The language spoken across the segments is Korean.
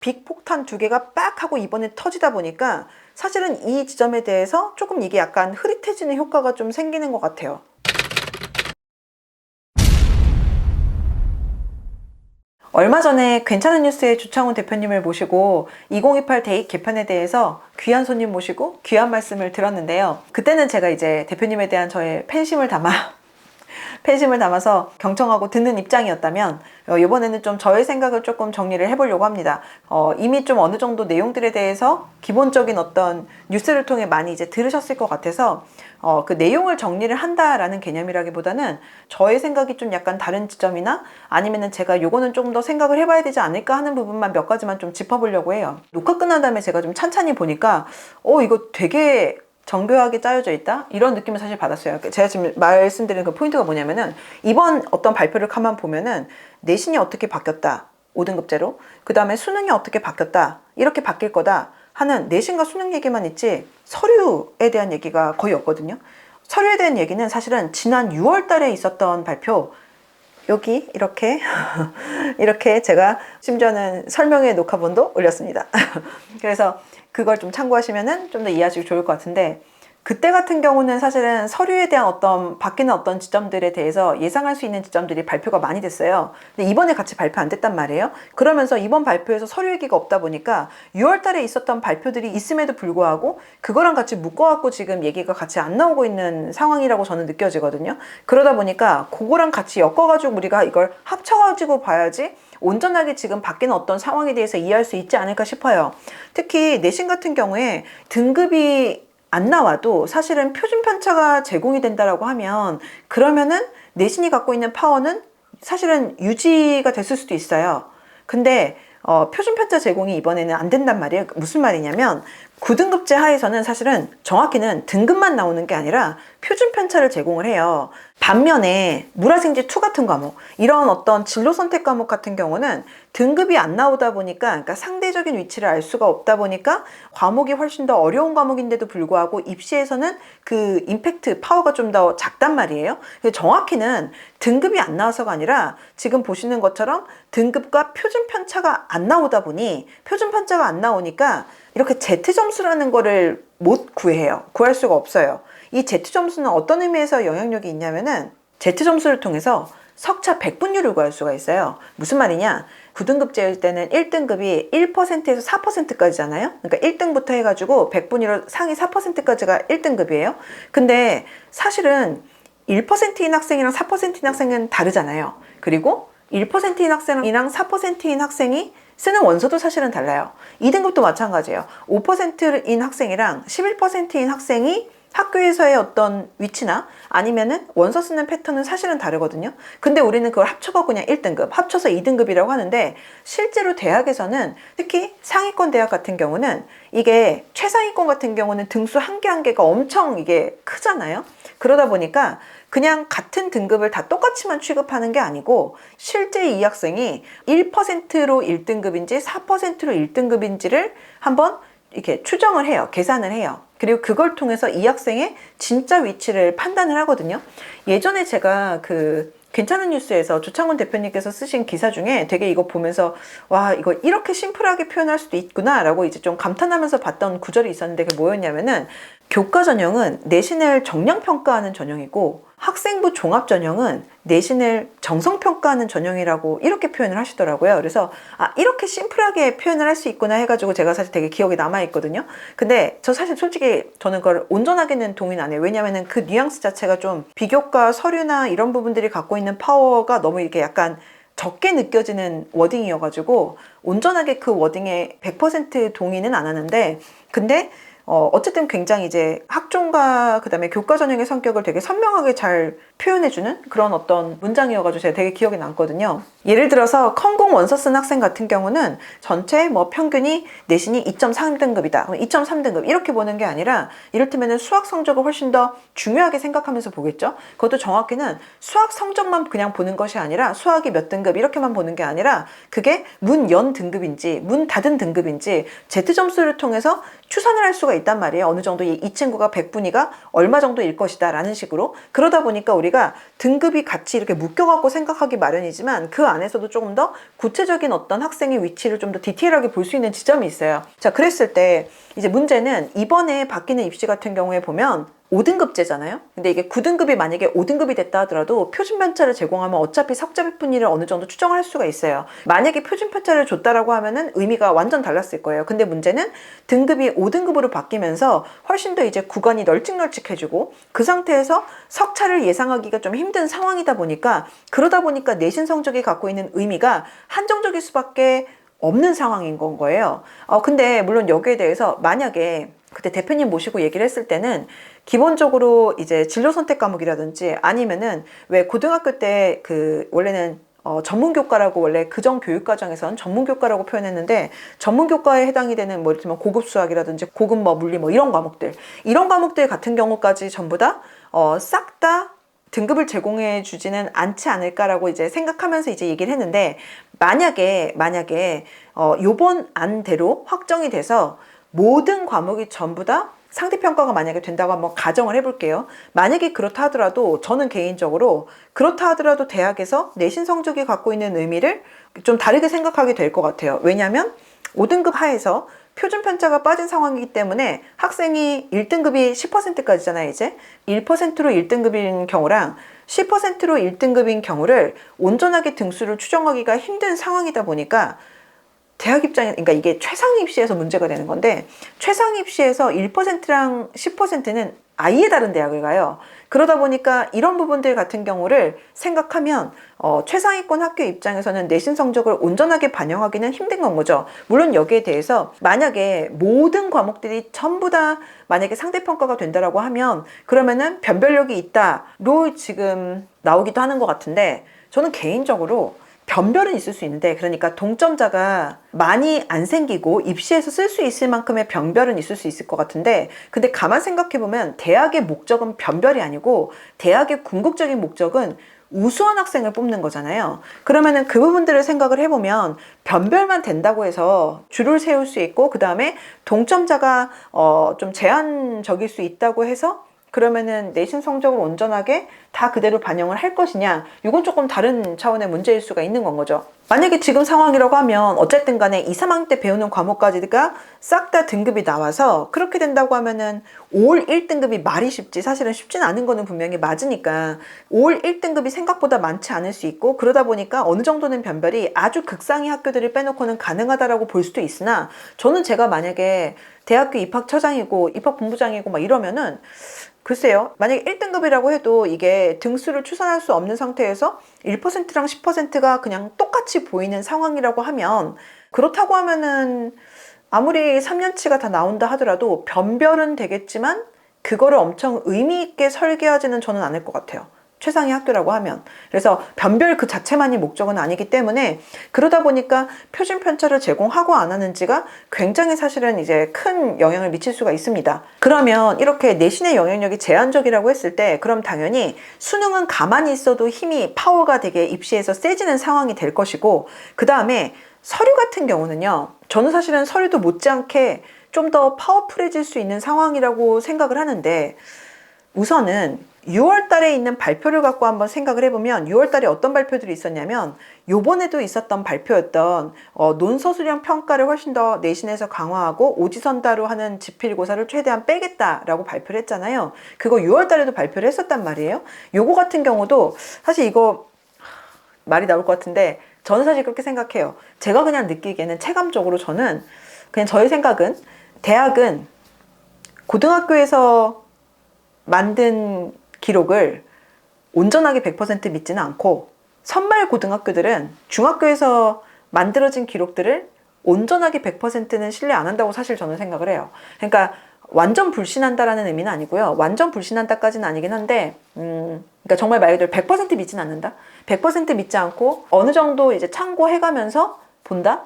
빅폭탄 두 개가 빡 하고 이번에 터지다 보니까 사실은 이 지점에 대해서 조금 이게 약간 흐릿해지는 효과가 좀 생기는 것 같아요. 얼마 전에 괜찮은 뉴스의 주창훈 대표님을 모시고 2028 대입 개편에 대해서 귀한 손님 모시고 귀한 말씀을 들었는데요. 그때는 제가 이제 대표님에 대한 저의 팬심을 담아서 경청하고 듣는 입장이었다면 이번에는 좀 저의 생각을 조금 정리를 해보려고 합니다. 이미 좀 어느 정도 내용들에 대해서 기본적인 어떤 뉴스를 통해 많이 이제 들으셨을 것 같아서 그 내용을 정리를 한다라는 개념이라기보다는 저의 생각이 좀 약간 다른 지점이나 아니면은 제가 요거는 좀 더 생각을 해봐야 되지 않을까 하는 부분만 몇 가지만 좀 짚어보려고 해요. 녹화 끝난 다음에 제가 좀 찬찬히 보니까 이거 되게 정교하게 짜여져 있다? 이런 느낌을 사실 받았어요. 제가 지금 말씀드리는 그 포인트가 뭐냐면은 이번 어떤 발표를 가만 보면은 내신이 어떻게 바뀌었다. 5등급제로. 그 다음에 수능이 어떻게 바뀌었다. 이렇게 바뀔 거다 하는 내신과 수능 얘기만 있지 서류에 대한 얘기가 거의 없거든요. 서류에 대한 얘기는 사실은 지난 6월 달에 있었던 발표 여기 이렇게 이렇게 제가 심지어는 설명회 녹화본도 올렸습니다. 그래서 그걸 좀 참고하시면은 좀 더 이해하시기 좋을 것 같은데 그때 같은 경우는 사실은 서류에 대한 어떤 바뀌는 어떤 지점들에 대해서 예상할 수 있는 지점들이 발표가 많이 됐어요. 근데 이번에 같이 발표 안 됐단 말이에요. 그러면서 이번 발표에서 서류 얘기가 없다 보니까 6월 달에 있었던 발표들이 있음에도 불구하고 그거랑 같이 묶어갖고 지금 얘기가 같이 안 나오고 있는 상황이라고 저는 느껴지거든요. 그러다 보니까 그거랑 같이 엮어가지고 우리가 이걸 합쳐가지고 봐야지 온전하게 지금 바뀌는 어떤 상황에 대해서 이해할 수 있지 않을까 싶어요. 특히 내신 같은 경우에 등급이 안 나와도 사실은 표준 편차가 제공이 된다라고 하면 그러면은 내신이 갖고 있는 파워는 사실은 유지가 됐을 수도 있어요. 근데 표준 편차 제공이 이번에는 안 된단 말이에요. 무슨 말이냐면 9등급제 하에서는 사실은 정확히는 등급만 나오는 게 아니라 표준 편차를 제공을 해요. 반면에 물화생지 2 같은 과목, 이런 어떤 진로 선택 과목 같은 경우는 등급이 안 나오다 보니까, 그러니까 상대적인 위치를 알 수가 없다 보니까 과목이 훨씬 더 어려운 과목인데도 불구하고 입시에서는 그 임팩트, 파워가 좀 더 작단 말이에요. 정확히는 등급이 안 나와서가 아니라 지금 보시는 것처럼 등급과 표준 편차가 안 나오다 보니 표준 편차가 안 나오니까 이렇게 Z점수라는 거를 못 구할 수가 없어요. 이 Z점수는 어떤 의미에서 영향력이 있냐면은 Z점수를 통해서 석차 백분율을 구할 수가 있어요. 무슨 말이냐? 9등급제일 때는 1등급이 1%에서 4%까지잖아요. 그러니까 1등부터 해가지고 백분위로 상위 4%까지가 1등급이에요. 근데 사실은 1%인 학생이랑 4%인 학생은 다르잖아요. 그리고 1%인 학생이랑 4%인 학생이 쓰는 원서도 사실은 달라요. 2등급도 마찬가지예요. 5%인 학생이랑 11%인 학생이 학교에서의 어떤 위치나 아니면은 원서 쓰는 패턴은 사실은 다르거든요. 근데 우리는 그걸 합쳐서 그냥 1등급, 합쳐서 2등급이라고 하는데 실제로 대학에서는 특히 상위권 대학 같은 경우는 이게 최상위권 같은 경우는 등수 한 개 한 개가 엄청 이게 크잖아요. 그러다 보니까 그냥 같은 등급을 다 똑같이만 취급하는 게 아니고 실제 이 학생이 1%로 1등급인지 4%로 1등급인지를 한번 이렇게 추정을 해요. 계산을 해요. 그리고 그걸 통해서 이 학생의 진짜 위치를 판단을 하거든요. 예전에 제가 그 괜찮은 뉴스에서 주창훈 대표님께서 쓰신 기사 중에 되게 이거 보면서 와, 이거 이렇게 심플하게 표현할 수도 있구나 라고 이제 좀 감탄하면서 봤던 구절이 있었는데 그게 뭐였냐면은 교과 전형은 내신을 정량평가하는 전형이고 학생부 종합 전형은 내신을 정성평가하는 전형이라고 이렇게 표현을 하시더라고요. 그래서 이렇게 심플하게 표현을 할 수 있구나 해가지고 제가 사실 되게 기억에 남아있거든요. 근데 저 사실 솔직히 저는 그걸 온전하게는 동의는 안 해요. 왜냐면은 그 뉘앙스 자체가 좀 비교과 서류나 이런 부분들이 갖고 있는 파워가 너무 이렇게 약간 적게 느껴지는 워딩이어가지고 온전하게 그 워딩에 100% 동의는 안 하는데 근데 어쨌든 굉장히 이제 학종과 그다음에 교과 전형의 성격을 되게 선명하게 잘 표현해주는 그런 어떤 문장이어가지고 제가 되게 기억에 남거든요. 예를 들어서 컴공 원서 쓴 학생 같은 경우는 전체 뭐 평균이 내신이 2.3등급이다, 2.3등급 이렇게 보는 게 아니라 이를테면 수학 성적을 훨씬 더 중요하게 생각하면서 보겠죠. 그것도 정확히는 수학 성적만 그냥 보는 것이 아니라 수학이 몇 등급 이렇게만 보는 게 아니라 그게 문 연 등급인지 문 닫은 등급인지 Z점수를 통해서 추산을 할 수가 있단 말이에요. 어느 정도 이 친구가 100분위가 얼마 정도일 것이다 라는 식으로. 그러다 보니까 우리가 우리가 등급이 같이 이렇게 묶여갖고 생각하기 마련이지만 그 안에서도 조금 더 구체적인 어떤 학생의 위치를 좀 더 디테일하게 볼 수 있는 지점이 있어요. 자, 그랬을 때 이제 문제는 이번에 바뀌는 입시 같은 경우에 보면 5등급제잖아요. 근데 이게 9등급이 만약에 5등급이 됐다 하더라도 표준편차를 제공하면 어차피 석자비 분위를 어느 정도 추정을 할 수가 있어요. 만약에 표준편차를 줬다라고 하면은 의미가 완전 달랐을 거예요. 근데 문제는 등급이 5등급으로 바뀌면서 훨씬 더 이제 구간이 널찍널찍해지고 그 상태에서 석차를 예상하기가 좀 힘든 상황이다 보니까 그러다 보니까 내신 성적이 갖고 있는 의미가 한정적일 수밖에 없는 상황인 건 거예요. 근데 물론 여기에 대해서 만약에 그때 대표님 모시고 얘기를 했을 때는 기본적으로 이제 진로 선택 과목이라든지 아니면은 왜 고등학교 때 그 원래는 전문교과라고 원래 그전 교육과정에선 전문교과라고 표현했는데 전문교과에 해당이 되는 뭐 예를 들면 고급 수학이라든지 고급 뭐 물리 뭐 이런 과목들 같은 경우까지 전부 다 싹 다 등급을 제공해 주지는 않지 않을까라고 이제 생각하면서 이제 얘기를 했는데 만약에 요번 안대로 확정이 돼서 모든 과목이 전부 다 상대평가가 만약에 된다고 한번 가정을 해볼게요. 만약에 그렇다 하더라도 저는 개인적으로 그렇다 하더라도 대학에서 내신 성적이 갖고 있는 의미를 좀 다르게 생각하게 될 것 같아요. 왜냐하면 5등급 하에서 표준 편차가 빠진 상황이기 때문에 학생이 1등급이 10%까지잖아요. 이제 1%로 1등급인 경우랑 10%로 1등급인 경우를 온전하게 등수를 추정하기가 힘든 상황이다 보니까 대학 입장에, 그러니까 이게 최상 입시에서 문제가 되는 건데 최상 입시에서 1%랑 10%는 아예 다른 대학을 가요. 그러다 보니까 이런 부분들 같은 경우를 생각하면 최상위권 학교 입장에서는 내신 성적을 온전하게 반영하기는 힘든 건 거죠. 물론 여기에 대해서 만약에 모든 과목들이 전부 다 만약에 상대평가가 된다라고 하면 그러면은 변별력이 있다로 지금 나오기도 하는 것 같은데 저는 개인적으로 변별은 있을 수 있는데 그러니까 동점자가 많이 안 생기고 입시에서 쓸 수 있을 만큼의 변별은 있을 수 있을 것 같은데 근데 가만 생각해보면 대학의 목적은 변별이 아니고 대학의 궁극적인 목적은 우수한 학생을 뽑는 거잖아요. 그러면은 그 부분들을 생각을 해보면 변별만 된다고 해서 줄을 세울 수 있고 그 다음에 동점자가 좀 제한적일 수 있다고 해서 그러면은 내신 성적을 온전하게 다 그대로 반영을 할 것이냐 이건 조금 다른 차원의 문제일 수가 있는 건 거죠. 만약에 지금 상황이라고 하면 어쨌든 간에 2, 3학년 때 배우는 과목까지가 싹 다 등급이 나와서 그렇게 된다고 하면은 5월 1등급이 말이 쉽지 사실은 쉽진 않은 거는 분명히 맞으니까 5월 1등급이 생각보다 많지 않을 수 있고 그러다 보니까 어느 정도는 변별이 아주 극상위 학교들을 빼놓고는 가능하다라고 볼 수도 있으나 저는 제가 만약에 대학교 입학처장이고 입학본부장이고 막 이러면은 글쎄요. 만약에 1등급이라고 해도 이게 등수를 추산할 수 없는 상태에서 1%랑 10%가 그냥 똑같이 보이는 상황이라고 하면 그렇다고 하면은 아무리 3년치가 다 나온다 하더라도 변별은 되겠지만 그거를 엄청 의미 있게 설계하지는 저는 않을 것 같아요. 최상위 학교라고 하면. 그래서 변별 그 자체만이 목적은 아니기 때문에 그러다 보니까 표준 편차를 제공하고 안 하는지가 굉장히 사실은 이제 큰 영향을 미칠 수가 있습니다. 그러면 이렇게 내신의 영향력이 제한적이라고 했을 때 그럼 당연히 수능은 가만히 있어도 힘이 파워가 되게 입시에서 세지는 상황이 될 것이고 그 다음에 서류 같은 경우는요. 저는 사실은 서류도 못지않게 좀 더 파워풀해질 수 있는 상황이라고 생각을 하는데 우선은 6월 달에 있는 발표를 갖고 한번 생각을 해보면 6월 달에 어떤 발표들이 있었냐면 요번에도 있었던 발표였던 논서술형 평가를 훨씬 더 내신에서 강화하고 오지선다로 하는 지필고사를 최대한 빼겠다라고 발표를 했잖아요. 그거 6월 달에도 발표를 했었단 말이에요. 요거 같은 경우도 사실 이거 말이 나올 것 같은데 저는 사실 그렇게 생각해요. 제가 그냥 느끼기에는 체감적으로 저는 그냥 저의 생각은 대학은 고등학교에서 만든 기록을 온전하게 100% 믿지는 않고 선발 고등학교들은 중학교에서 만들어진 기록들을 온전하게 100%는 신뢰 안 한다고 사실 저는 생각을 해요. 그러니까 완전 불신한다라는 의미는 아니고요. 완전 불신한다까지는 아니긴 한데 그러니까 정말 말 그대로 100% 믿지는 않는다. 100% 믿지 않고 어느 정도 이제 참고해가면서 본다.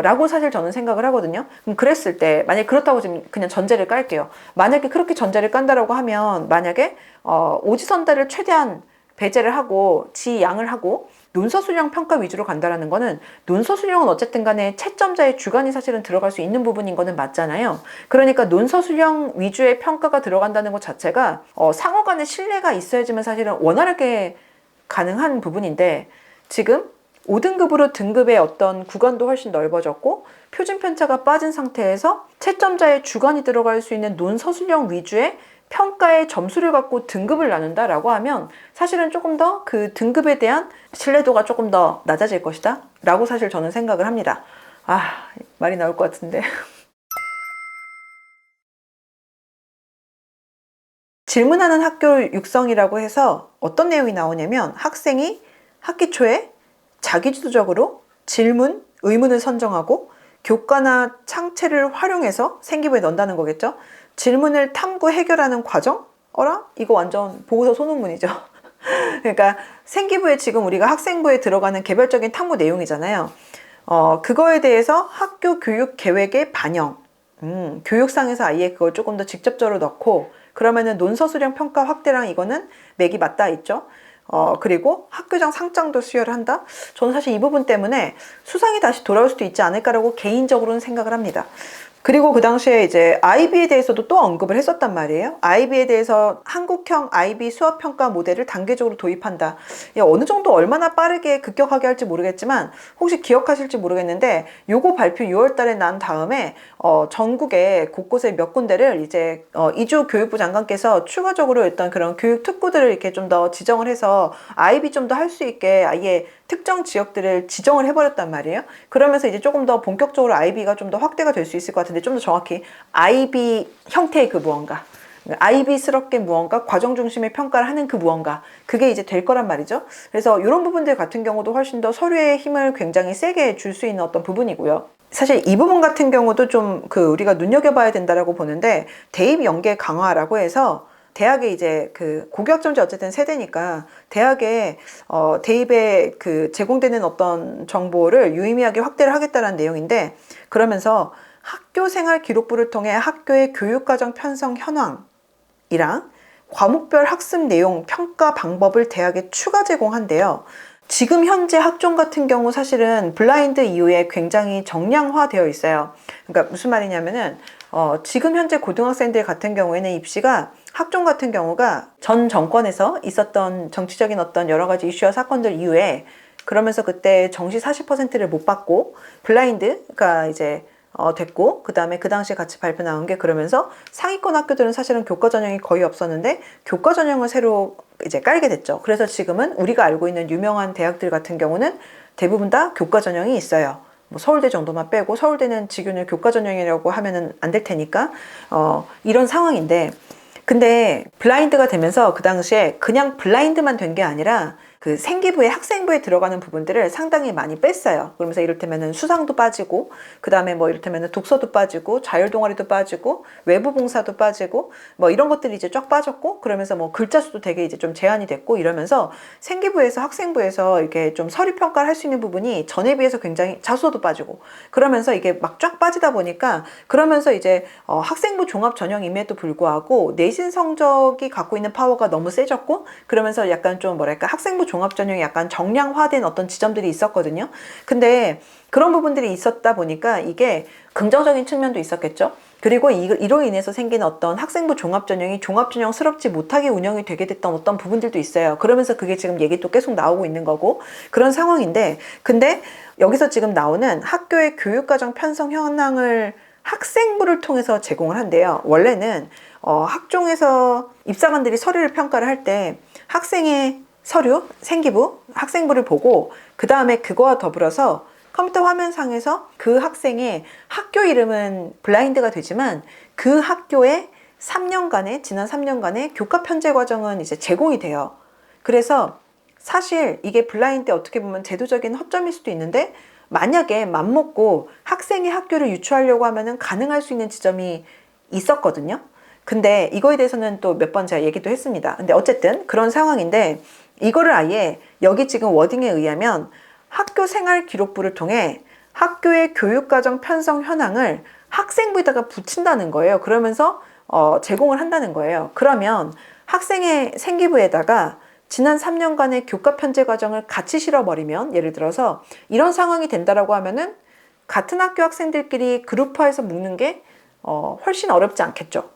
라고 사실 저는 생각을 하거든요. 그럼 그랬을 때 만약에 그렇다고 지금 그냥 전제를 깔게요. 만약에 그렇게 전제를 깐다라고 하면 만약에 오지선다를 최대한 배제를 하고 지양을 하고 논서 수령 평가 위주로 간다라는 거는 논서 수령은 어쨌든 간에 채점자의 주관이 사실은 들어갈 수 있는 부분인 거는 맞잖아요. 그러니까 논서 수령 위주의 평가가 들어간다는 것 자체가 상호 간의 신뢰가 있어야지만 사실은 원활하게 가능한 부분인데, 지금 5등급으로 등급의 어떤 구간도 훨씬 넓어졌고 표준 편차가 빠진 상태에서 채점자의 주관이 들어갈 수 있는 논서 수령 위주의 평가의 점수를 갖고 등급을 나눈다라고 하면 사실은 조금 더 그 등급에 대한 신뢰도가 조금 더 낮아질 것이다 라고 사실 저는 생각을 합니다. 말이 나올 것 같은데. 질문하는 학교 육성이라고 해서 어떤 내용이 나오냐면, 학생이 학기 초에 자기주도적으로 질문, 의문을 선정하고 교과나 창체를 활용해서 생기부에 넣는다는 거겠죠. 질문을 탐구 해결하는 과정? 어라? 이거 완전 보고서 소논문이죠. 그러니까 생기부에 지금 우리가 학생부에 들어가는 개별적인 탐구 내용이잖아요. 그거에 대해서 학교 교육 계획의 반영, 교육상에서 아예 그걸 조금 더 직접적으로 넣고, 그러면은 논서 수령 평가 확대랑 이거는 맥이 맞닿아 있죠. 그리고 학교장 상장도 수여를 한다? 저는 사실 이 부분 때문에 수상이 다시 돌아올 수도 있지 않을까라고 개인적으로는 생각을 합니다. 그리고 그 당시에 이제 IB에 대해서도 또 언급을 했었단 말이에요. IB에 대해서 한국형 IB 수업평가 모델을 단계적으로 도입한다. 어느 정도 얼마나 빠르게 급격하게 할지 모르겠지만 혹시 기억하실지 모르겠는데, 요거 발표 6월 달에 난 다음에 전국에 곳곳에 몇 군데를 이제 이주 교육부 장관께서 추가적으로 일단 그런 교육 특구들을 이렇게 좀 더 지정을 해서 IB 좀 더 할 수 있게 아예 특정 지역들을 지정을 해버렸단 말이에요. 그러면서 이제 조금 더 본격적으로 IB가 좀 더 확대가 될 수 있을 것 같은데, 좀 더 정확히 IB 형태의 그 무언가, IB스럽게 무언가, 과정 중심의 평가를 하는 그 무언가, 그게 이제 될 거란 말이죠. 그래서 이런 부분들 같은 경우도 훨씬 더 서류의 힘을 굉장히 세게 줄 수 있는 어떤 부분이고요. 사실 이 부분 같은 경우도 좀 우리가 눈여겨봐야 된다라고 보는데, 대입 연계 강화라고 해서 대학에 이제 고교학점제 어쨌든 세대니까 대학에 대입에 제공되는 어떤 정보를 유의미하게 확대를 하겠다는 내용인데, 그러면서 학교 생활 기록부를 통해 학교의 교육과정 편성 현황이랑 과목별 학습 내용 평가 방법을 대학에 추가 제공한대요. 지금 현재 학종 같은 경우 사실은 블라인드 이후에 굉장히 정량화되어 있어요. 그러니까 무슨 말이냐면은 지금 현재 고등학생들 같은 경우에는 입시가 학종 같은 경우가 전 정권에서 있었던 정치적인 어떤 여러 가지 이슈와 사건들 이후에, 그러면서 그때 정시 40%를 못 받고 블라인드가 이제 됐고, 그 다음에 그 당시에 같이 발표 나온 게, 그러면서 상위권 학교들은 사실은 교과 전형이 거의 없었는데 교과 전형을 새로 이제 깔게 됐죠. 그래서 지금은 우리가 알고 있는 유명한 대학들 같은 경우는 대부분 다 교과 전형이 있어요. 뭐 서울대 정도만 빼고, 서울대는 직윤을 교과 전형이라고 하면은 안 될 테니까 이런 상황인데, 근데 블라인드가 되면서 그 당시에 그냥 블라인드만 된 게 아니라 생기부에 학생부에 들어가는 부분들을 상당히 많이 뺐어요. 그러면서 이를테면은 수상도 빠지고, 그 다음에 뭐 이를테면은 독서도 빠지고, 자율동아리도 빠지고, 외부 봉사도 빠지고, 뭐 이런 것들이 이제 쫙 빠졌고, 그러면서 뭐 글자 수도 되게 이제 좀 제한이 됐고, 이러면서 생기부에서 학생부에서 이렇게 좀 서류 평가를 할 수 있는 부분이 전에 비해서 굉장히, 자소도 빠지고, 그러면서 이게 막 쫙 빠지다 보니까, 그러면서 이제 학생부 종합 전형임에도 불구하고 내신 성적이 갖고 있는 파워가 너무 세졌고, 그러면서 약간 좀 뭐랄까, 학생부 종합 전형이 약간 정량화된 어떤 지점들이 있었거든요. 근데 그런 부분들이 있었다 보니까 이게 긍정적인 측면도 있었겠죠. 그리고 이로 인해서 생긴 어떤 학생부 종합 전형이 종합 전형스럽지 못하게 운영이 되게 됐던 어떤 부분들도 있어요. 그러면서 그게 지금 얘기 또 계속 나오고 있는 거고, 그런 상황인데, 근데 여기서 지금 나오는 학교의 교육과정 편성 현황을 학생부를 통해서 제공을 한대요. 원래는 학종에서 입사관들이 서류를 평가를 할 때 학생의 서류, 생기부, 학생부를 보고, 그 다음에 그거와 더불어서 컴퓨터 화면상에서 그 학생의 학교 이름은 블라인드가 되지만 그 학교의 3년간의, 지난 3년간의 교과 편제 과정은 이제 제공이 돼요. 그래서 사실 이게 블라인드 어떻게 보면 제도적인 허점일 수도 있는데, 만약에 맘먹고 학생의 학교를 유추하려고 하면은 가능할 수 있는 지점이 있었거든요. 근데 이거에 대해서는 또 몇 번 제가 얘기도 했습니다. 근데 어쨌든 그런 상황인데, 이거를 아예 여기 지금 워딩에 의하면 학교 생활 기록부를 통해 학교의 교육과정 편성 현황을 학생부에다가 붙인다는 거예요. 그러면서 제공을 한다는 거예요. 그러면 학생의 생기부에다가 지난 3년간의 교과 편제 과정을 같이 실어버리면, 예를 들어서 이런 상황이 된다라고 하면은 같은 학교 학생들끼리 그룹화해서 묶는 게 훨씬 어렵지 않겠죠.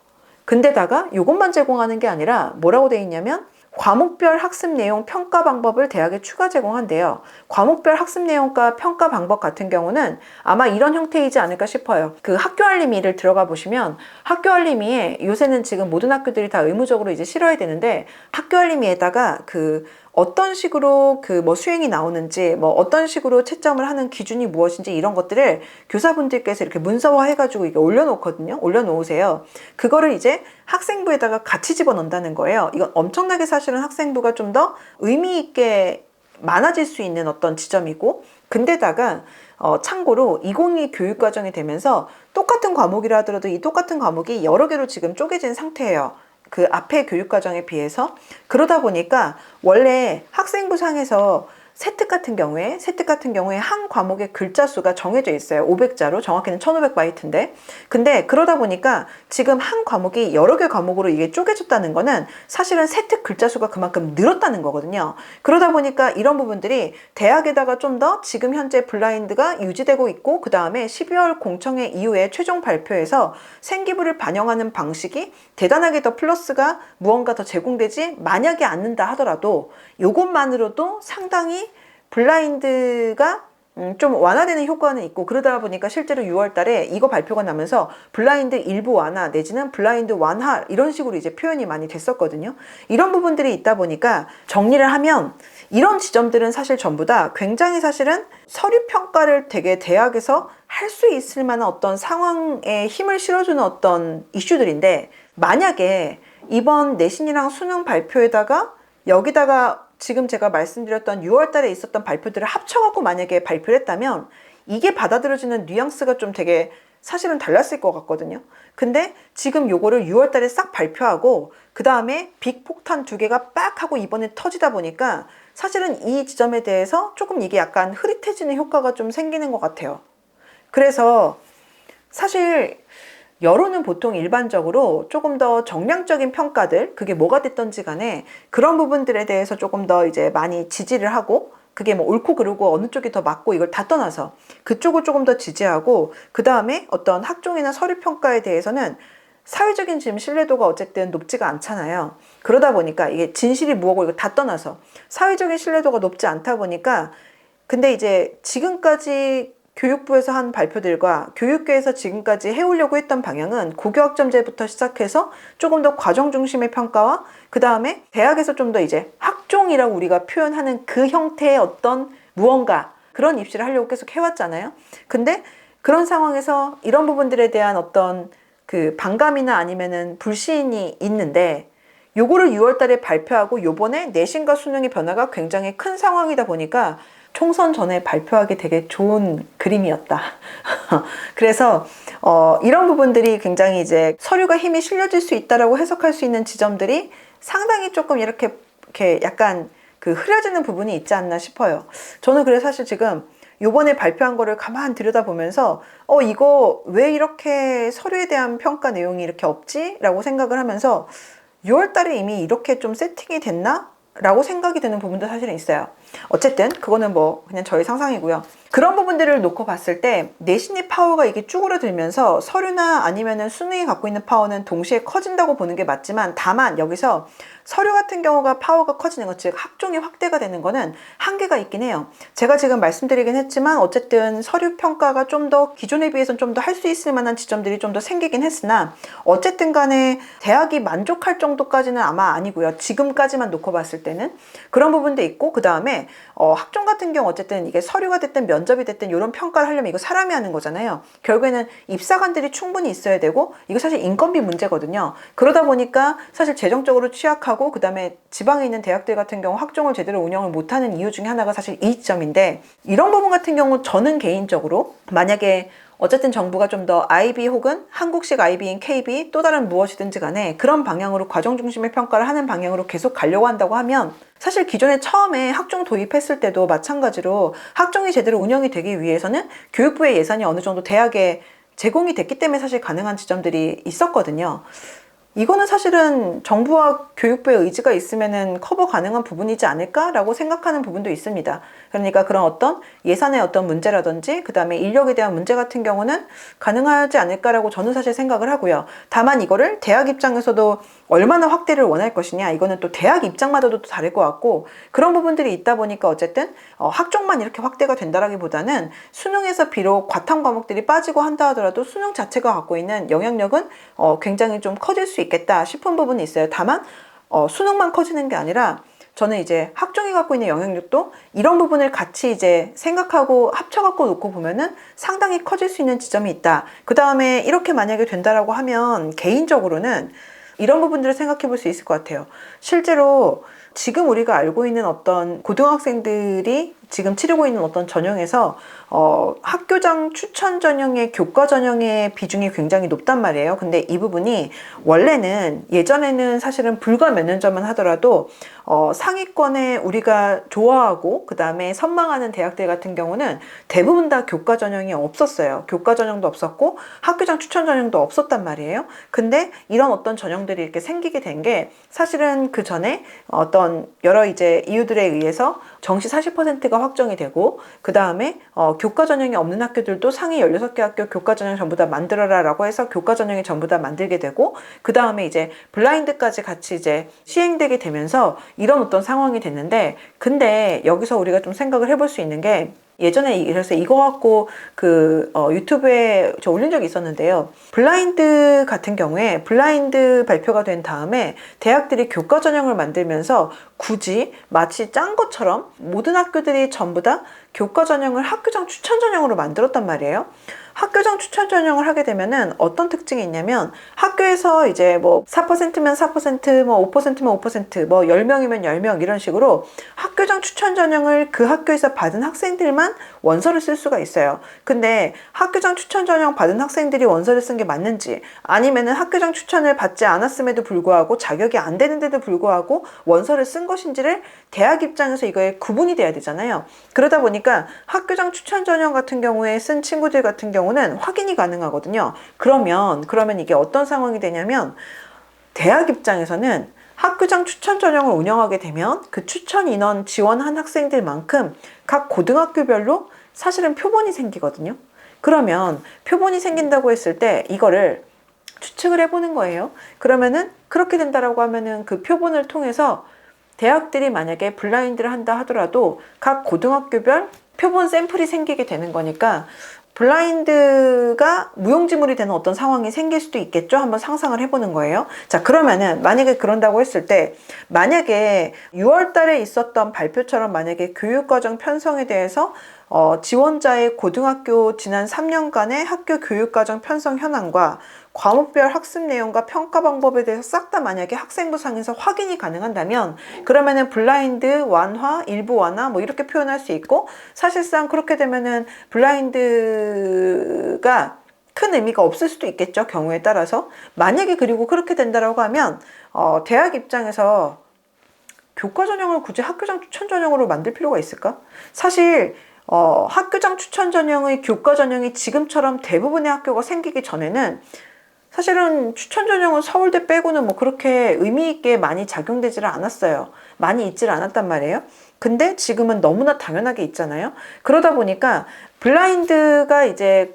근데다가 이것만 제공하는 게 아니라 뭐라고 돼 있냐면 과목별 학습 내용 평가 방법을 대학에 추가 제공한대요. 과목별 학습 내용과 평가 방법 같은 경우는 아마 이런 형태이지 않을까 싶어요. 그 학교 알림이를 들어가 보시면 학교 알림이에 요새는 지금 모든 학교들이 다 의무적으로 이제 실어야 되는데 학교 알림이에다가 그 어떤 식으로 그 뭐 수행이 나오는지 뭐 어떤 식으로 채점을 하는 기준이 무엇인지 이런 것들을 교사분들께서 이렇게 문서화 해가지고 이게 올려놓거든요. 올려놓으세요. 그거를 이제 학생부에다가 같이 집어넣는다는 거예요. 이건 엄청나게 사실은 학생부가 좀 더 의미 있게 많아질 수 있는 어떤 지점이고, 근데다가 참고로 2022 교육과정이 되면서 똑같은 과목이라 하더라도 이 똑같은 과목이 여러 개로 지금 쪼개진 상태예요. 그 앞에 교육과정에 비해서. 그러다 보니까 원래 학생부 상에서 세특 같은 경우에 한 과목의 글자 수가 정해져 있어요. 500자로, 정확히는 1500바이트인데. 근데 그러다 보니까 지금 한 과목이 여러 개 과목으로 이게 쪼개졌다는 거는 사실은 세특 글자 수가 그만큼 늘었다는 거거든요. 그러다 보니까 이런 부분들이 대학에다가 좀 더 지금 현재 블라인드가 유지되고 있고, 그 다음에 12월 공청회 이후에 최종 발표에서 생기부를 반영하는 방식이 대단하게 더 플러스가 무언가 더 제공되지 만약에 않는다 하더라도 이것만으로도 상당히 블라인드가 좀 완화되는 효과는 있고, 그러다 보니까 실제로 6월 달에 이거 발표가 나면서 블라인드 일부 완화 내지는 블라인드 완화 이런 식으로 이제 표현이 많이 됐었거든요. 이런 부분들이 있다 보니까 정리를 하면 이런 지점들은 사실 전부 다 굉장히 사실은 서류 평가를 되게 대학에서 할 수 있을 만한 어떤 상황에 힘을 실어주는 어떤 이슈들인데, 만약에 이번 내신이랑 수능 발표에다가 여기다가 지금 제가 말씀드렸던 6월 달에 있었던 발표들을 합쳐갖고 만약에 발표를 했다면 이게 받아들여지는 뉘앙스가 좀 되게 사실은 달랐을 것 같거든요. 근데 지금 요거를 6월 달에 싹 발표하고 그 다음에 빅폭탄 2개가 빡 하고 이번에 터지다 보니까 사실은 이 지점에 대해서 조금 이게 약간 흐릿해지는 효과가 좀 생기는 것 같아요. 그래서 사실 여론은 보통 일반적으로 조금 더 정량적인 평가들, 그게 뭐가 됐던지 간에 그런 부분들에 대해서 조금 더 이제 많이 지지를 하고, 그게 뭐 옳고 그르고 어느 쪽이 더 맞고 이걸 다 떠나서 그쪽을 조금 더 지지하고, 그 다음에 어떤 학종이나 서류 평가에 대해서는 사회적인 지금 신뢰도가 어쨌든 높지가 않잖아요. 그러다 보니까 이게 진실이 뭐고 이거 다 떠나서 사회적인 신뢰도가 높지 않다 보니까, 근데 이제 지금까지 교육부에서 한 발표들과 교육계에서 지금까지 해오려고 했던 방향은 고교학점제부터 시작해서 조금 더 과정 중심의 평가와 그 다음에 대학에서 좀 더 이제 학종이라고 우리가 표현하는 그 형태의 어떤 무언가 그런 입시를 하려고 계속 해왔잖아요. 근데 그런 상황에서 이런 부분들에 대한 어떤 그 반감이나 아니면은 불신이 있는데, 요거를 6월 달에 발표하고 요번에 내신과 수능의 변화가 굉장히 큰 상황이다 보니까 총선 전에 발표하기 되게 좋은 그림이었다. 그래서 이런 부분들이 굉장히 이제 서류가 힘이 실려질 수 있다라고 해석할 수 있는 지점들이 상당히 조금 이렇게 약간 그 흐려지는 부분이 있지 않나 싶어요. 저는 그래서 사실 지금 요번에 발표한 거를 가만 들여다보면서 이거 왜 이렇게 서류에 대한 평가 내용이 이렇게 없지? 라고 생각을 하면서 6월 달에 이미 이렇게 좀 세팅이 됐나? 라고 생각이 드는 부분도 사실은 있어요. 어쨌든 그거는 뭐 그냥 저의 상상이고요. 그런 부분들을 놓고 봤을 때 내신의 파워가 이게 쭈그러들면서 서류나 아니면은 수능이 갖고 있는 파워는 동시에 커진다고 보는 게 맞지만, 다만 여기서 서류 같은 경우가 파워가 커지는 것, 즉 학종이 확대가 되는 거는 한계가 있긴 해요. 제가 지금 말씀드리긴 했지만 어쨌든 서류 평가가 좀 더 기존에 비해서는 좀 더 할 수 있을 만한 지점들이 좀 더 생기긴 했으나, 어쨌든 간에 대학이 만족할 정도까지는 아마 아니고요. 지금까지만 놓고 봤을 때는 그런 부분도 있고, 그 다음에 학종 같은 경우 어쨌든 이게 서류가 됐든 면접이 됐든 이런 평가를 하려면 이거 사람이 하는 거잖아요. 결국에는 입사관들이 충분히 있어야 되고, 이거 사실 인건비 문제거든요. 그러다 보니까 사실 재정적으로 취약하고, 그 다음에 지방에 있는 대학들 같은 경우 학종을 제대로 운영을 못하는 이유 중에 하나가 사실 이 지점인데, 이런 부분 같은 경우 저는 개인적으로 만약에 어쨌든 정부가 좀 더 IB 혹은 한국식 IB인 KB 또 다른 무엇이든지 간에 그런 방향으로 과정 중심의 평가를 하는 방향으로 계속 가려고 한다고 하면, 사실 기존에 처음에 학종 도입했을 때도 마찬가지로 학종이 제대로 운영이 되기 위해서는 교육부의 예산이 어느 정도 대학에 제공이 됐기 때문에 사실 가능한 지점들이 있었거든요. 이거는 사실은 정부와 교육부의 의지가 있으면은 커버 가능한 부분이지 않을까라고 생각하는 부분도 있습니다. 그러니까 그런 어떤 예산의 어떤 문제라든지 그다음에 인력에 대한 문제 같은 경우는 가능하지 않을까라고 저는 사실 생각을 하고요. 다만 이거를 대학 입장에서도 얼마나 확대를 원할 것이냐, 이거는 또 대학 입장마다도 또 다를 것 같고, 그런 부분들이 있다 보니까 어쨌든 학종만 이렇게 확대가 된다라기보다는 수능에서 비록 과탐 과목들이 빠지고 한다 하더라도 수능 자체가 갖고 있는 영향력은 굉장히 좀 커질 수 있겠다 싶은 부분이 있어요. 다만 수능만 커지는 게 아니라 저는 이제 학종이 갖고 있는 영향력도 이런 부분을 같이 이제 생각하고 합쳐갖고 놓고 보면은 상당히 커질 수 있는 지점이 있다. 그 다음에 이렇게 만약에 된다라고 하면 개인적으로는 이런 부분들을 생각해 볼 수 있을 것 같아요. 실제로 지금 우리가 알고 있는 어떤 고등학생들이 지금 치르고 있는 어떤 전형에서 학교장 추천 전형의 교과 전형의 비중이 굉장히 높단 말이에요. 근데 이 부분이 원래는 예전에는 사실은 불과 몇 년 전만 하더라도 상위권에 우리가 좋아하고 그 다음에 선망하는 대학들 같은 경우는 대부분 다 교과 전형이 없었어요. 교과 전형도 없었고 학교장 추천 전형도 없었단 말이에요. 근데 이런 어떤 전형들이 이렇게 생기게 된 게 사실은 그 전에 어떤 여러 이제 이유들에 의해서 정시 40%가 확정이 되고 그 다음에 교과 전형이 없는 학교들도 상위 16개 학교 교과 전형 전부 다 만들어라 라고 해서 교과 전형이 전부 다 만들게 되고 그 다음에 이제 블라인드까지 같이 이제 시행되게 되면서 이런 어떤 상황이 됐는데, 근데 여기서 우리가 좀 생각을 해볼 수 있는 게 예전에 그래서 이거 갖고 유튜브에 저 올린 적이 있었는데요. 블라인드 같은 경우에 블라인드 발표가 된 다음에 대학들이 교과 전형을 만들면서 굳이 마치 짠 것처럼 모든 학교들이 전부 다 교과 전형을 학교장 추천 전형으로 만들었단 말이에요. 학교장 추천 전형을 하게 되면은 어떤 특징이 있냐면 학교에서 이제 뭐 4%면 4%, 뭐 5%면 5%, 뭐 10명이면 10명 이런 식으로 학교장 추천 전형을 그 학교에서 받은 학생들만 원서를 쓸 수가 있어요. 근데 학교장 추천 전형 받은 학생들이 원서를 쓴 게 맞는지 아니면은 학교장 추천을 받지 않았음에도 불구하고 자격이 안 되는데도 불구하고 원서를 쓴 것인지를 대학 입장에서 이거에 구분이 돼야 되잖아요. 그러다 보니까 학교장 추천 전형 같은 경우에 쓴 친구들 같은 경우는 확인이 가능하거든요. 그러면 이게 어떤 상황이 되냐면 대학 입장에서는 학교장 추천 전형을 운영하게 되면 그 추천 인원 지원한 학생들만큼 각 고등학교별로 사실은 표본이 생기거든요. 그러면 표본이 생긴다고 했을 때 이거를 추측을 해보는 거예요. 그러면은 그렇게 된다라고 하면은 그 표본을 통해서 대학들이 만약에 블라인드를 한다 하더라도 각 고등학교별 표본 샘플이 생기게 되는 거니까 블라인드가 무용지물이 되는 어떤 상황이 생길 수도 있겠죠. 한번 상상을 해보는 거예요. 자, 그러면은 만약에 그런다고 했을 때 만약에 6월 달에 있었던 발표처럼 만약에 교육과정 편성에 대해서 지원자의 고등학교 지난 3년간의 학교 교육과정 편성 현황과 과목별 학습 내용과 평가 방법에 대해서 싹 다 만약에 학생부 상에서 확인이 가능한다면 그러면은 블라인드 완화, 일부 완화 뭐 이렇게 표현할 수 있고, 사실상 그렇게 되면은 블라인드가 큰 의미가 없을 수도 있겠죠. 경우에 따라서. 만약에 그리고 그렇게 된다라고 하면 대학 입장에서 교과 전형을 굳이 학교장 추천 전형으로 만들 필요가 있을까? 사실 학교장 추천 전형의 교과 전형이 지금처럼 대부분의 학교가 생기기 전에는 사실은 추천 전형은 서울대 빼고는 뭐 그렇게 의미 있게 많이 작용되지를 않았어요. 많이 있지를 않았단 말이에요. 근데 지금은 너무나 당연하게 있잖아요. 그러다 보니까 블라인드가 이제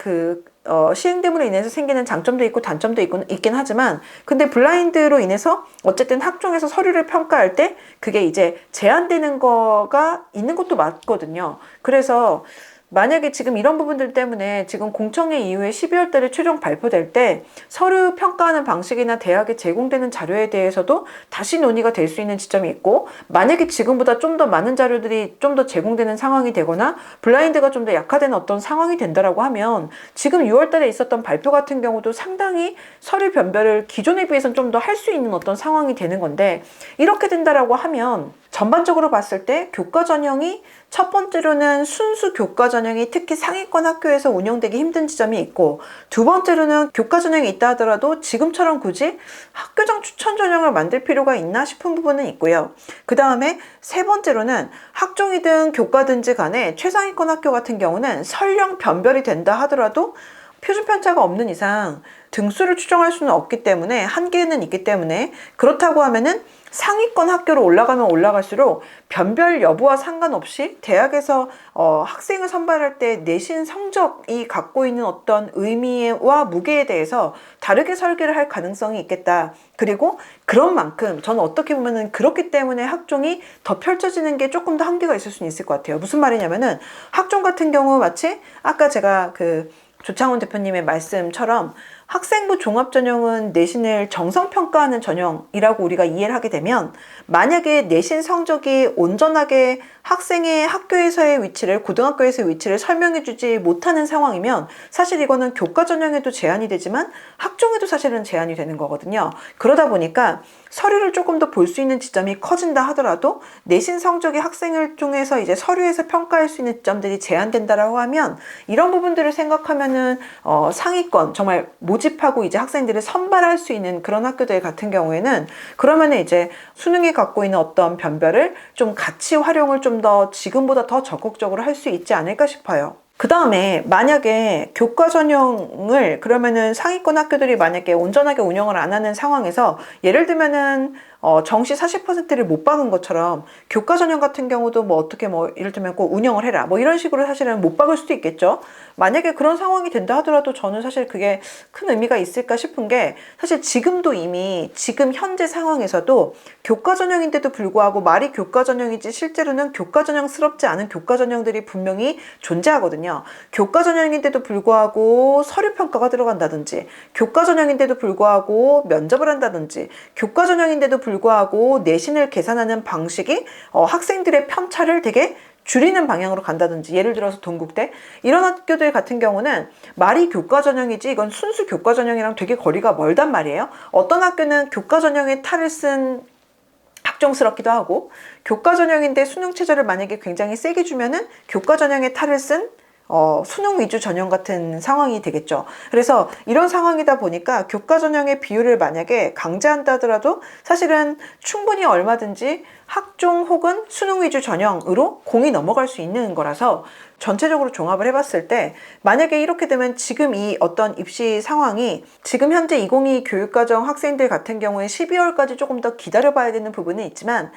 시행됨으로 인해서 생기는 장점도 있고 단점도 있긴 하지만, 근데 블라인드로 인해서 어쨌든 학종에서 서류를 평가할 때 그게 이제 제한되는 거가 있는 것도 맞거든요. 그래서 만약에 지금 이런 부분들 때문에 지금 공청회 이후에 12월 달에 최종 발표될 때 서류 평가하는 방식이나 대학에 제공되는 자료에 대해서도 다시 논의가 될 수 있는 지점이 있고, 만약에 지금보다 좀 더 많은 자료들이 좀 더 제공되는 상황이 되거나 블라인드가 좀 더 약화되는 어떤 상황이 된다라고 하면 지금 6월 달에 있었던 발표 같은 경우도 상당히 서류 변별을 기존에 비해서는 좀 더 할 수 있는 어떤 상황이 되는 건데, 이렇게 된다라고 하면 전반적으로 봤을 때 교과 전형이 첫 번째로는 순수 교과 전형이 특히 상위권 학교에서 운영되기 힘든 지점이 있고, 두 번째로는 교과 전형이 있다 하더라도 지금처럼 굳이 학교장 추천 전형을 만들 필요가 있나 싶은 부분은 있고요. 그 다음에 세 번째로는 학종이든 교과든지 간에 최상위권 학교 같은 경우는 설령 변별이 된다 하더라도 표준 편차가 없는 이상 등수를 추정할 수는 없기 때문에 한계는 있기 때문에 그렇다고 하면은 상위권 학교로 올라가면 올라갈수록 변별 여부와 상관없이 대학에서 학생을 선발할 때 내신 성적이 갖고 있는 어떤 의미와 무게에 대해서 다르게 설계를 할 가능성이 있겠다. 그리고 그런 만큼 저는 어떻게 보면은 그렇기 때문에 학종이 더 펼쳐지는 게 조금 더 한계가 있을 수는 있을 것 같아요. 무슨 말이냐면은 학종 같은 경우 마치 아까 제가 그 조창훈 대표님의 말씀처럼 학생부 종합전형은 내신을 정성평가하는 전형이라고 우리가 이해를 하게 되면 만약에 내신 성적이 온전하게 학생의 학교에서의 위치를, 고등학교에서의 위치를 설명해주지 못하는 상황이면 사실 이거는 교과전형에도 제한이 되지만 학종에도 사실은 제한이 되는 거거든요. 그러다 보니까 서류를 조금 더 볼 수 있는 지점이 커진다 하더라도 내신 성적이 학생을 통해서 이제 서류에서 평가할 수 있는 지점들이 제한된다라고 하면 이런 부분들을 생각하면은 상위권 정말 모집하고 이제 학생들을 선발할 수 있는 그런 학교들 같은 경우에는 그러면은 이제 수능이 갖고 있는 어떤 변별을 좀 같이 활용을 좀 더 지금보다 더 적극적으로 할 수 있지 않을까 싶어요. 그 다음에 만약에 교과 전형을 그러면은 상위권 학교들이 만약에 온전하게 운영을 안 하는 상황에서 예를 들면은 정시 40%를 못 박은 것처럼 교과 전형 같은 경우도 뭐 어떻게 뭐 이를테면 꼭 운영을 해라 뭐 이런 식으로 사실은 못 박을 수도 있겠죠. 만약에 그런 상황이 된다 하더라도 저는 사실 그게 큰 의미가 있을까 싶은 게 사실 지금도 이미 지금 현재 상황에서도 교과 전형인데도 불구하고 말이 교과 전형이지 실제로는 교과 전형스럽지 않은 교과 전형들이 분명히 존재하거든요. 교과 전형인데도 불구하고 서류 평가가 들어간다든지 교과 전형인데도 불구하고 면접을 한다든지 교과 전형인데도 불구하고 내신을 계산하는 방식이 학생들의 편차를 되게 줄이는 방향으로 간다든지 예를 들어서 동국대 이런 학교들 같은 경우는 말이 교과 전형이지 이건 순수 교과 전형이랑 되게 거리가 멀단 말이에요. 어떤 학교는 교과 전형에 탈을 쓴 학종스럽기도 하고 교과 전형인데 수능 체제를 만약에 굉장히 세게 주면은 교과 전형에 탈을 쓴 수능 위주 전형 같은 상황이 되겠죠. 그래서 이런 상황이다 보니까 교과 전형의 비율을 만약에 강제한다 하더라도 사실은 충분히 얼마든지 학종 혹은 수능 위주 전형으로 공이 넘어갈 수 있는 거라서 전체적으로 종합을 해봤을 때 만약에 이렇게 되면 지금 이 어떤 입시 상황이 지금 현재 2022 교육과정 학생들 같은 경우에 12월까지 조금 더 기다려봐야 되는 부분은 있지만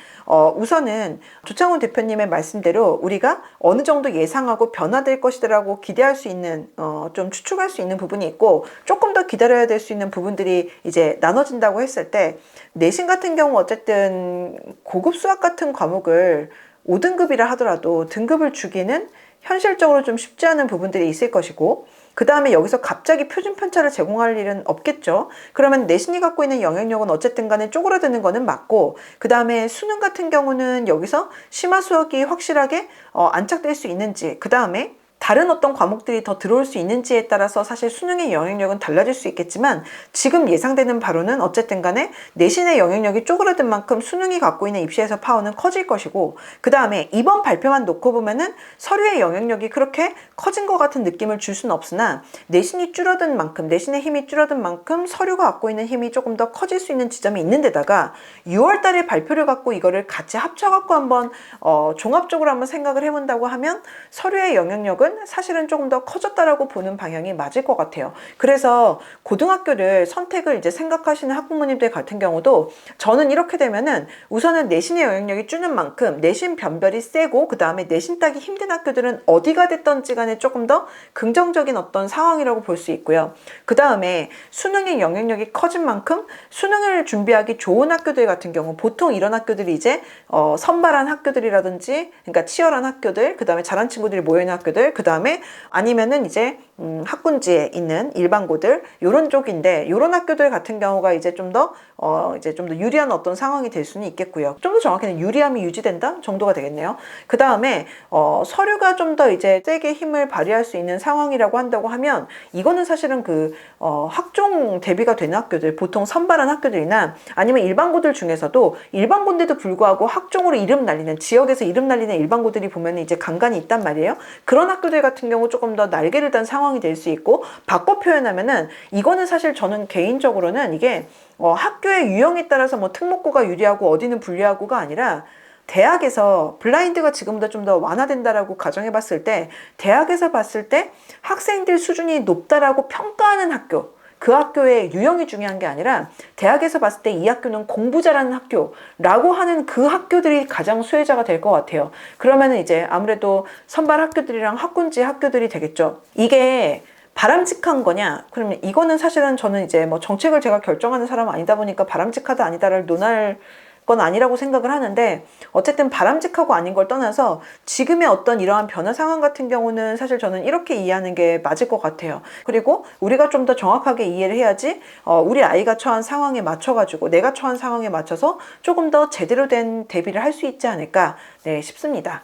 우선은 조창훈 대표님의 말씀대로 우리가 어느 정도 예상하고 변화될 것이라고 기대할 수 있는 좀 추측할 수 있는 부분이 있고 조금 더 기다려야 될 수 있는 부분들이 이제 나눠진다고 했을 때 내신 같은 경우 어쨌든 고급 수학 같은 과목을 5등급이라 하더라도 등급을 주기는 현실적으로 좀 쉽지 않은 부분들이 있을 것이고 그 다음에 여기서 갑자기 표준 편차를 제공할 일은 없겠죠. 그러면 내신이 갖고 있는 영향력은 어쨌든 간에 쪼그라드는 거는 맞고 그 다음에 수능 같은 경우는 여기서 심화 수학이 확실하게 안착될 수 있는지 그 다음에 다른 어떤 과목들이 더 들어올 수 있는지에 따라서 사실 수능의 영향력은 달라질 수 있겠지만 지금 예상되는 바로는 어쨌든 간에 내신의 영향력이 쪼그라든 만큼 수능이 갖고 있는 입시에서 파워는 커질 것이고 그 다음에 이번 발표만 놓고 보면은 서류의 영향력이 그렇게 커진 것 같은 느낌을 줄 수는 없으나 내신이 줄어든 만큼 내신의 힘이 줄어든 만큼 서류가 갖고 있는 힘이 조금 더 커질 수 있는 지점이 있는 데다가 6월 달에 발표를 갖고 이거를 같이 합쳐갖고 한번 종합적으로 한번 생각을 해본다고 하면 서류의 영향력은 사실은 조금 더 커졌다라고 보는 방향이 맞을 것 같아요. 그래서 고등학교를 선택을 이제 생각하시는 학부모님들 같은 경우도 저는 이렇게 되면은 우선은 내신의 영향력이 주는 만큼 내신 변별이 세고 그 다음에 내신 따기 힘든 학교들은 어디가 됐던지 간에 조금 더 긍정적인 어떤 상황이라고 볼 수 있고요. 그 다음에 수능의 영향력이 커진 만큼 수능을 준비하기 좋은 학교들 같은 경우 보통 이런 학교들이 이제 선발한 학교들이라든지 그러니까 치열한 학교들 그 다음에 잘한 친구들이 모여있는 학교들 그 다음에 아니면은 이제 학군지에 있는 일반고들 요런 쪽인데 요런 학교들 같은 경우가 이제 좀 더 이제 좀 더 유리한 어떤 상황이 될 수는 있겠고요. 좀 더 정확히는 유리함이 유지된다 정도가 되겠네요. 그 다음에 서류가 좀 더 이제 세게 힘을 발휘할 수 있는 상황이라고 한다고 하면 이거는 사실은 그 학종 대비가 되는 학교들 보통 선발한 학교들이나 아니면 일반고들 중에서도 일반고인데도 불구하고 학종으로 이름 날리는 지역에서 이름 날리는 일반고들이 보면 이제 간간이 있단 말이에요. 그런 학교들 같은 경우 조금 더 날개를 단 상황이 될 수 있고 바꿔 표현하면은 이거는 사실 저는 개인적으로는 이게 학교의 유형에 따라서 뭐 특목고가 유리하고 어디는 불리하고가 아니라 대학에서 블라인드가 지금보다 좀 더 완화된다라고 가정해 봤을 때 대학에서 봤을 때 학생들 수준이 높다라고 평가하는 학교, 그 학교의 유형이 중요한 게 아니라 대학에서 봤을 때 이 학교는 공부 잘하는 학교라고 하는 그 학교들이 가장 수혜자가 될 것 같아요. 그러면은 이제 아무래도 선발 학교들이랑 학군지 학교들이 되겠죠. 이게 바람직한 거냐? 그러면 이거는 사실은 저는 이제 뭐 정책을 제가 결정하는 사람은 아니다 보니까 바람직하다 아니다를 논할 건 아니라고 생각을 하는데, 어쨌든 바람직하고 아닌 걸 떠나서 지금의 어떤 이러한 변화 상황 같은 경우는 사실 저는 이렇게 이해하는 게 맞을 것 같아요. 그리고 우리가 좀 더 정확하게 이해를 해야지 우리 아이가 처한 상황에 맞춰가지고 내가 처한 상황에 맞춰서 조금 더 제대로 된 대비를 할 수 있지 않을까 싶습니다.